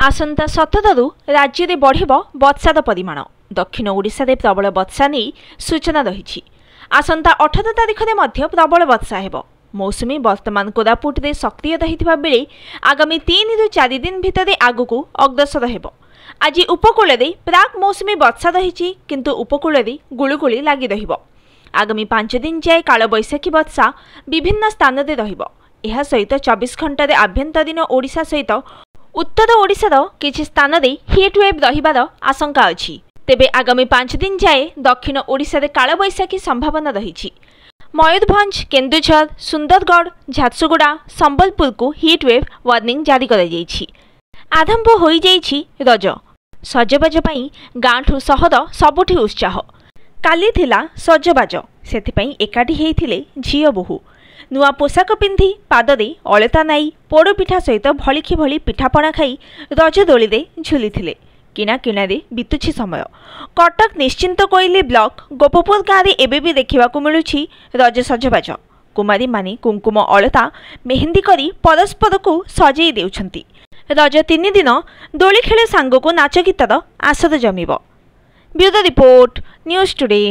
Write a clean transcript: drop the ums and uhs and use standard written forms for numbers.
आसंता 17 राज्य में बढ़िब वर्षार परिमाण। दक्षिण ओडिशा रे प्रबल वर्षा नहीं सूचना रही। आसंता 18 तारिख में प्रबल वर्षा हेब। मौसुमी वर्तमान कोरापुट रे सक्रिय रहिथिबा बेले आगामी 3 रु 4 दिन भितर आगकू अग्रसर हेब। आज उपकूल रे प्राक मौसुमी वर्षा रही, किंतु उपकूल रे गुळुगुळी लागि रहिब। आगामी 5 दिन जाए काल बैशाखी वर्षा विभिन्न स्थान रे रहिब। एहा सहित 24 घंटा रे आभ्यंतरीण ओडिशा सहित उत्तर ओडिशार किछि स्थान रे हीट वेव रहिबार आशंका अछि। तेबे आगामी 5 दिन जाए दक्षिण ओडिशा रे काल बैशाखी संभावना रही। मयूरभंज, केन्दुझर, सुंदरगढ़, झारसुगुड़ा, संबलपुर को हीट वेव वार्निंग जारी कर आरंभ हो जाइछि रज। सजबाज पई गाँठू सहर सबुठी उत्साह। काली थिला सजबाज, सेथिपई एकाठी हेइथिले झियो बोहू। नुआ पोशाक पिंधि पादरे अलता नाई पोड़पिठा सहित भलिखि भली पिठापणा खाई रज दोली रे झुलिथिले। किना किणारे बितुछि समय। कटक निश्चिंत कोइली ब्लॉक गोपपुर गाँव में एबे भी देखा मिलूछि रज सजबाज। कुमारी माने कुंकुम अलता मेहंदी करी परस्पर को सजई देउछंती। रज 3 दिन दोली खेले सांग को नाच गीतर आसर जमिब। Bureau report, news today.